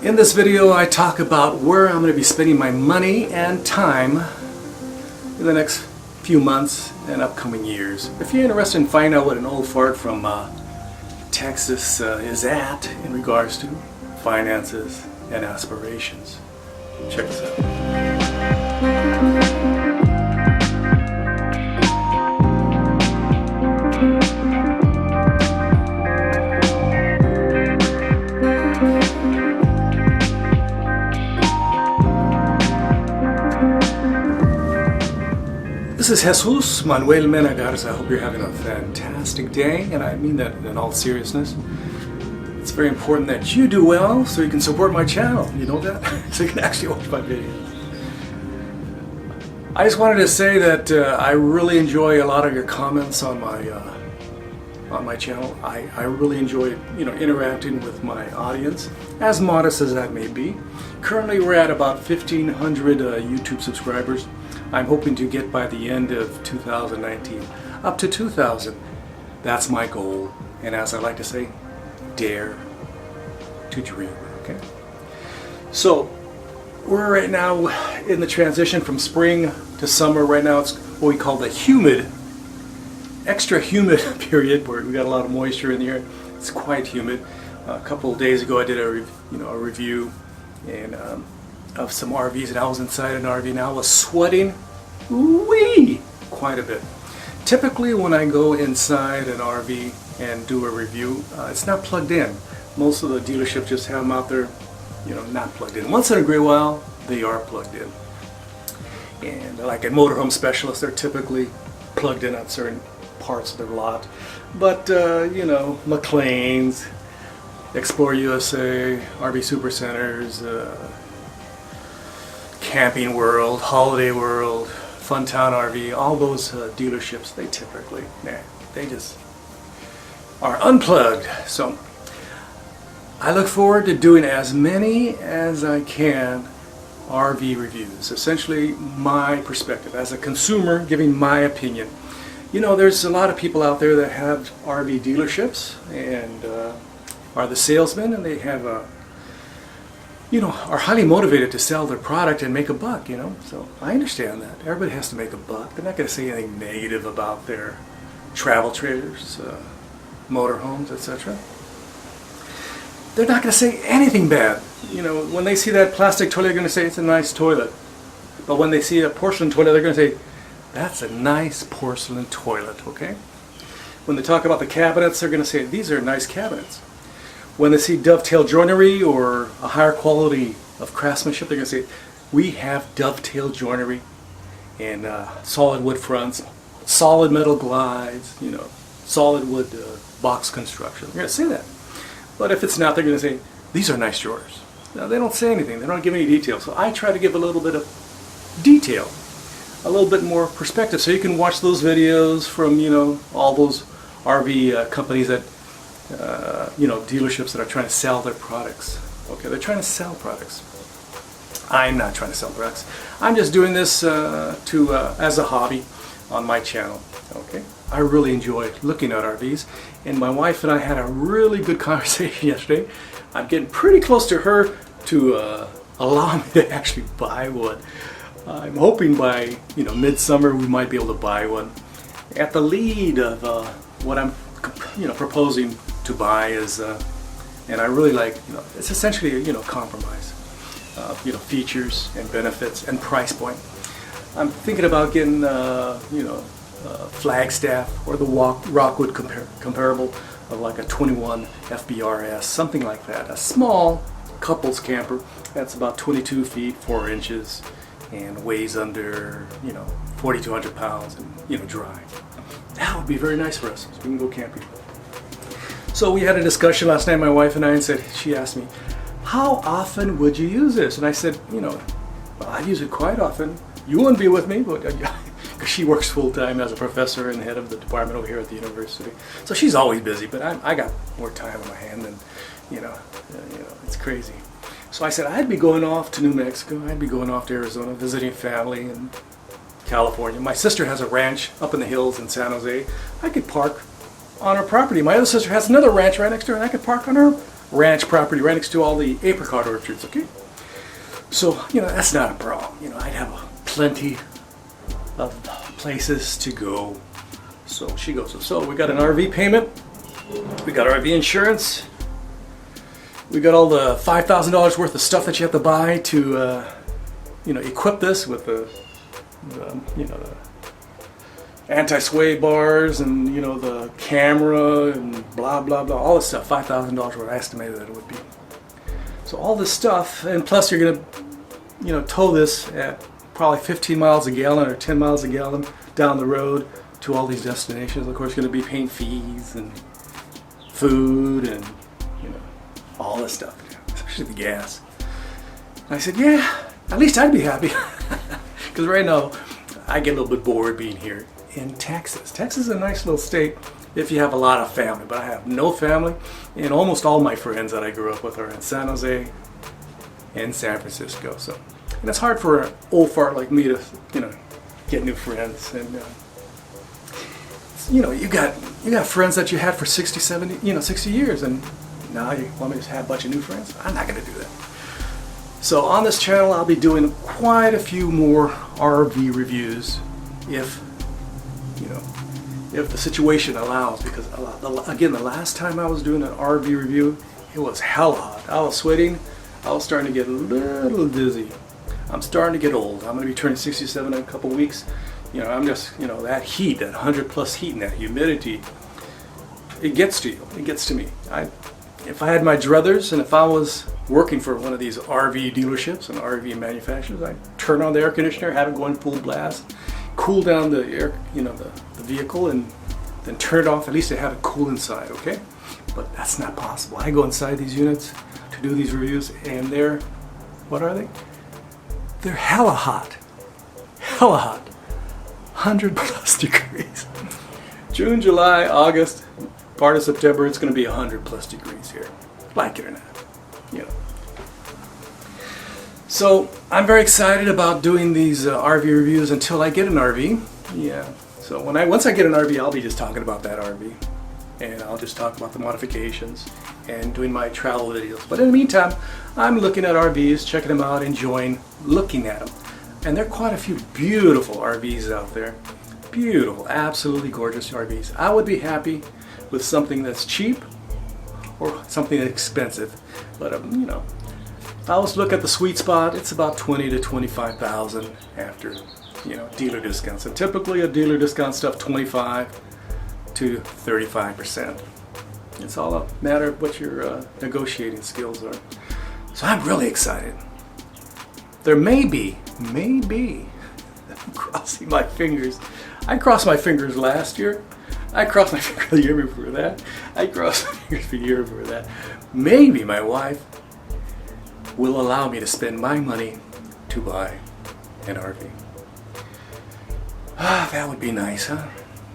In this video I talk about where I'm going to be spending my money and time in the next few months and upcoming years. If you're interested in finding out what an old fart from Texas is at in regards to finances and aspirations, check this out. This is Jesus Manuel Mena Garza. I hope you're having a fantastic day, and I mean that in all seriousness. It's very important that you do well so you can support my channel. You know that? So you can actually watch my videos. I just wanted to say that I really enjoy a lot of your comments on my channel. I really enjoy interacting with my audience, as modest as that may be. Currently we're at about 1,500 YouTube subscribers. I'm hoping to get by the end of 2019 up to 2,000. That's my goal, and as I like to say, dare to dream. Okay. So we're right now in the transition from spring to summer. Right now it's what we call the humid, extra humid period, where we got a lot of moisture in the air. It's quite humid. A couple of days ago I did a review of some RVs, and I was inside an RV and I was sweating quite a bit. Typically when I go inside an RV and do a review, it's not plugged in. Most of the dealerships just have them out there, not plugged in. Once in a great while, they are plugged in. And like at Motorhome Specialists, they're typically plugged in on certain parts of their lot. But, McLean's, Explore USA, RV Supercenters, Camping World, Holiday World, Funtown RV, all those dealerships, they typically, they just are unplugged. So I look forward to doing as many as I can RV reviews. Essentially my perspective as a consumer, giving my opinion. There's a lot of people out there that have RV dealerships and are the salesmen, and they have are highly motivated to sell their product and make a buck, So I understand that. Everybody has to make a buck. They're not going to say anything negative about their travel trailers, motorhomes, etc. They're not going to say anything bad. When they see that plastic toilet, they're going to say it's a nice toilet. But when they see a porcelain toilet, they're going to say, that's a nice porcelain toilet, okay? When they talk about the cabinets, they're going to say, these are nice cabinets. When they see dovetail joinery or a higher quality of craftsmanship, they're going to say, we have dovetail joinery and solid wood fronts, solid metal glides, solid wood box construction. They're going to say that. But if it's not, they're going to say, these are nice drawers. Now, they don't say anything. They don't give any detail. So I try to give a little bit of detail, a little bit more perspective. So you can watch those videos from, all those RV companies that dealerships that are trying to sell their products. Okay, they're trying to sell products. I'm not trying to sell products. I'm just doing this as a hobby on my channel. Okay, I really enjoy looking at RVs, and my wife and I had a really good conversation yesterday. I'm getting pretty close to her to allow me to actually buy one. I'm hoping by midsummer we might be able to buy one. At the lead of what I'm proposing to buy is, and I really like, it's essentially a compromise, features and benefits and price point. I'm thinking about getting, Flagstaff or the Rockwood comparable of like a 21 FBRS, something like that. A small couples camper that's about 22 feet 4 inches and weighs under 4,200 pounds and dry. That would be very nice for us so we can go camping. So we had a discussion last night, my wife and I, and she asked me, how often would you use this? And I said, well, I use it quite often. You wouldn't be with me, but because she works full-time as a professor and head of the department over here at the university. So she's always busy, but I got more time on my hand than, it's crazy. So I said, I'd be going off to New Mexico, I'd be going off to Arizona, visiting family in California. My sister has a ranch up in the hills in San Jose. I could park on her property. My other sister has another ranch right next to her, and I could park on her ranch property right next to all the apricot orchards, okay? So, that's not a problem. I'd have plenty of places to go. So she goes, so we got an RV payment, we got RV insurance, we got all the $5,000 worth of stuff that you have to buy to, equip this with the anti-sway bars and, the camera and blah, blah, blah, all this stuff, $5,000 what I estimated that it would be. So all this stuff, and plus you're going to, tow this at probably 15 miles a gallon or 10 miles a gallon down the road to all these destinations. Of course, going to be paying fees and food and, all this stuff, especially the gas. And I said, yeah, at least I'd be happy. Because right now, I get a little bit bored being here in Texas. Texas is a nice little state if you have a lot of family, but I have no family, and almost all my friends that I grew up with are in San Jose and San Francisco. So, and it's hard for an old fart like me to, get new friends. And you got friends that you had for 60, 70, 60 years, and now you want me to have a bunch of new friends? I'm not going to do that. So on this channel, I'll be doing quite a few more RV reviews if the situation allows, because again, the last time I was doing an RV review, it was hell hot. I was sweating. I was starting to get a little dizzy. I'm starting to get old. I'm going to be turning 67 in a couple weeks. I'm just, that heat, that 100+ heat and that humidity, it gets to you. It gets to me. If I had my druthers and if I was working for one of these RV dealerships and RV manufacturers, I'd turn on the air conditioner, have it going full blast, cool down the air, the vehicle, and then turn it off. At least to have it cool inside, okay? But that's not possible. I go inside these units to do these reviews, and what are they? They're hella hot. Hella hot. 100+ degrees. June, July, August, part of September, it's going to be 100+ degrees here. Like it or not. So I'm very excited about doing these RV reviews until I get an RV. Yeah. So once I get an RV, I'll be just talking about that RV, and I'll just talk about the modifications and doing my travel videos. But in the meantime, I'm looking at RVs, checking them out, enjoying looking at them. And there are quite a few beautiful RVs out there. Beautiful, absolutely gorgeous RVs. I would be happy with something that's cheap or something that's expensive. But if I was to look at the sweet spot, it's about $20,000 to $25,000 after, dealer discounts. And typically a dealer discount stuff 25 to 35%. It's all a matter of what your negotiating skills are. So I'm really excited. There may be, I'm crossing my fingers. I crossed my fingers last year. I crossed my fingers the year before that. I crossed my fingers the year before that. Maybe my wife will allow me to spend my money to buy an RV. That would be nice, huh?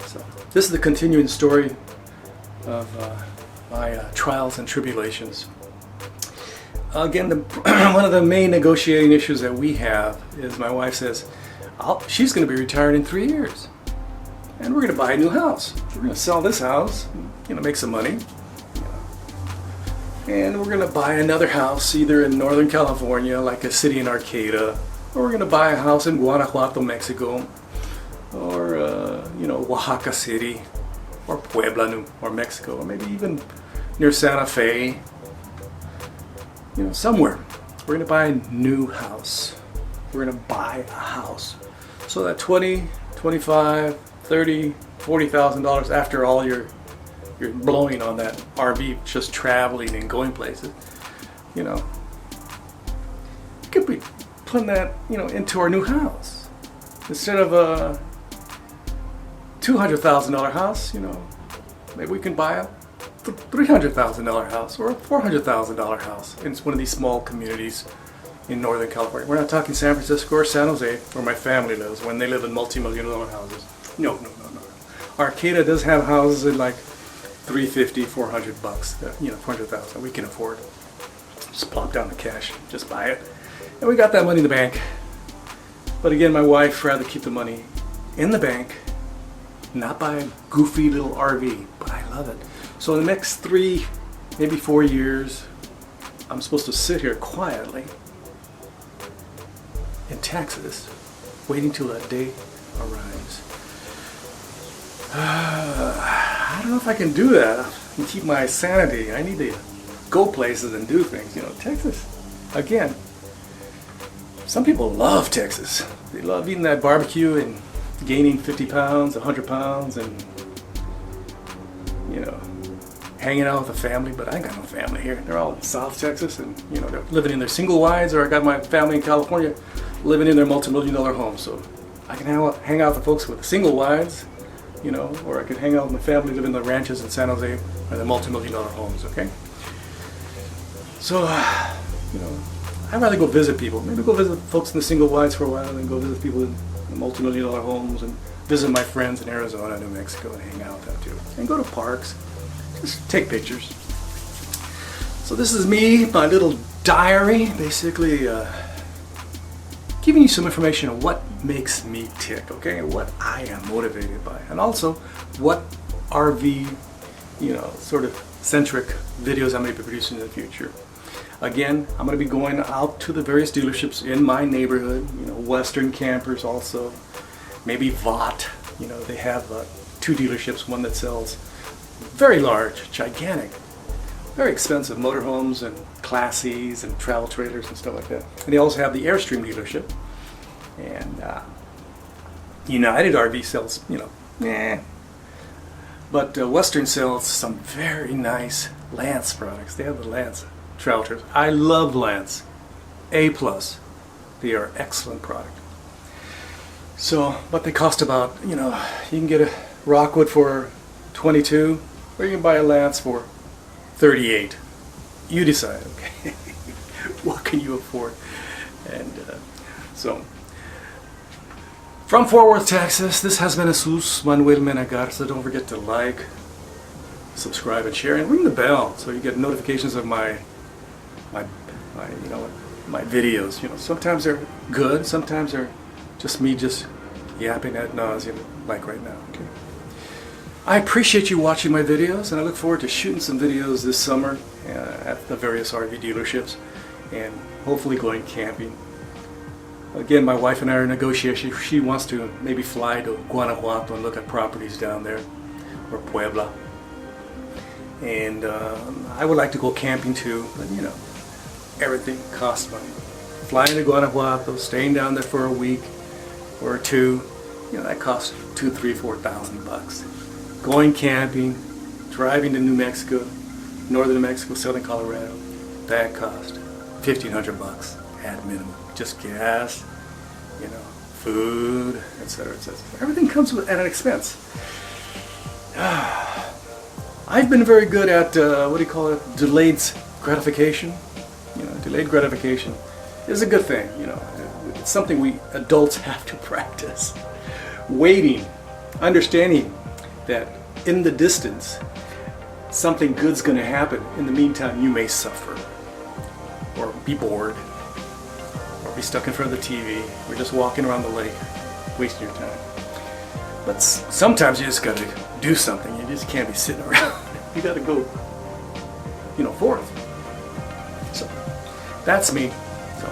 So this is the continuing story of my trials and tribulations. Again, one of the main negotiating issues that we have is my wife says she's going to be retired in 3 years, and we're going to buy a new house. We're going to sell this house, make some money, and we're going to buy another house either in Northern California, like a city in Arcata, or we're going to buy a house in Guanajuato, Mexico, or Oaxaca City, or Puebla, or Mexico, or maybe even near Santa Fe. Somewhere. We're going to buy a new house. We're going to buy a house. So that $20,000, $25,000, $30,000, $40,000 after all you're blowing on that RV, just traveling and going places, you could be putting that, into our new house. Instead of a $200,000 house, maybe we can buy a $300,000 house or a $400,000 house in one of these small communities in Northern California. We're not talking San Francisco or San Jose, where my family lives, when they live in multi-million-dollar houses. No. Arcata does have houses in like $350, $400, $400,000. We can afford. Just plop down the cash, just buy it, and we got that money in the bank. But again, my wife rather keep the money in the bank, not buy a goofy little RV. But I love it. So in the next 3, maybe 4 years, I'm supposed to sit here quietly in Texas, waiting till that day arrives. I don't know if I can do that and keep my sanity. I need to go places and do things. You know, Texas, again, some people love Texas. They love eating that barbecue and gaining 50 pounds, 100 pounds, and, you know, hanging out with the family. But I ain't got no family here. They're all in South Texas, and, you know, they're living in their single wides, or I got my family in California living in their multi-million-dollar homes. So I can hang out with the folks with single wides, you know, or I could hang out with my family living in the ranches in San Jose or the multi-million-dollar homes, okay? So, you know, I'd rather go visit people. Maybe go visit folks in the single wides for a while, and then go visit people in the multi-million-dollar homes, and visit my friends in Arizona, New Mexico, and hang out with them too. And go to parks, just take pictures. So this is me, my little diary, basically giving you some information on what makes me tick, okay? What I am motivated by, and also what RV, you know, sort of centric videos I may be producing in the future. Again, I'm going to be going out to the various dealerships in my neighborhood, you know, Western Campers also, maybe Vought, you know, they have 2 dealerships, one that sells very large, gigantic, very expensive motorhomes and Class C's and travel trailers and stuff like that. And they also have the Airstream dealership. And United RV sells, you know, But Western sells some very nice Lance products. They have the Lance travel trailers. I love Lance. A+. They are excellent product. So, but they cost about, you know, you can get a Rockwood for 22, or you can buy a Lance for 38. You decide, okay? What can you afford? And so, from Fort Worth, Texas, this has been Jesus Manuel Mena Garza. Don't forget to like, subscribe, and share, and ring the bell so you get notifications of my videos. You know, sometimes they're good, sometimes they're just me just yapping ad nauseum, like right now. Okay. I appreciate you watching my videos, and I look forward to shooting some videos this summer at the various RV dealerships, and hopefully going camping. Again, my wife and I are negotiating. She wants to maybe fly to Guanajuato and look at properties down there, or Puebla. And I would like to go camping too, but you know, everything costs money. Flying to Guanajuato, staying down there for a week or 2, you know, that costs $2,000, $3,000, $4,000. Going camping, driving to New Mexico, northern New Mexico, southern Colorado, that costs $1,500 at minimum. Just gas, you know, food, etc., etc. Everything comes at an expense. I've been very good at delayed gratification. You know, delayed gratification is a good thing. You know, it's something we adults have to practice. Waiting, understanding that in the distance something good's going to happen. In the meantime, you may suffer, or be bored, or be stuck in front of the TV, or just walking around the lake, wasting your time. But sometimes you just got to do something. You just can't be sitting around. You got to go, you know, forth. So that's me. So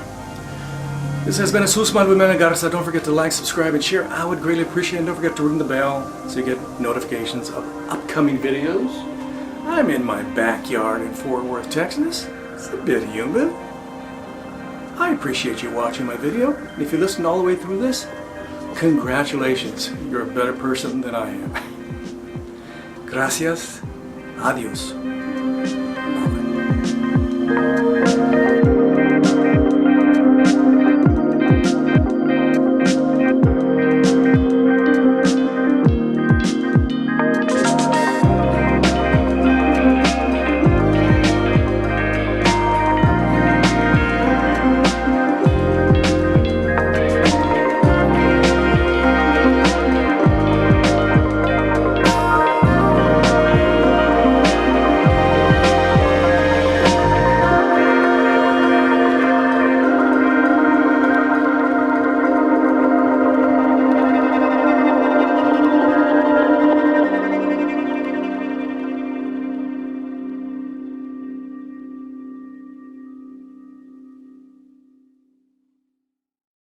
this has been Jesus Manuel Mena Garza. Don't forget to like, subscribe, and share. I would greatly appreciate it. And don't forget to ring the bell so you get notifications of upcoming videos. I'm in my backyard in Fort Worth, Texas. It's a bit humid. I appreciate you watching my video. And if you listened all the way through this, congratulations. You're a better person than I am. Gracias. Adios.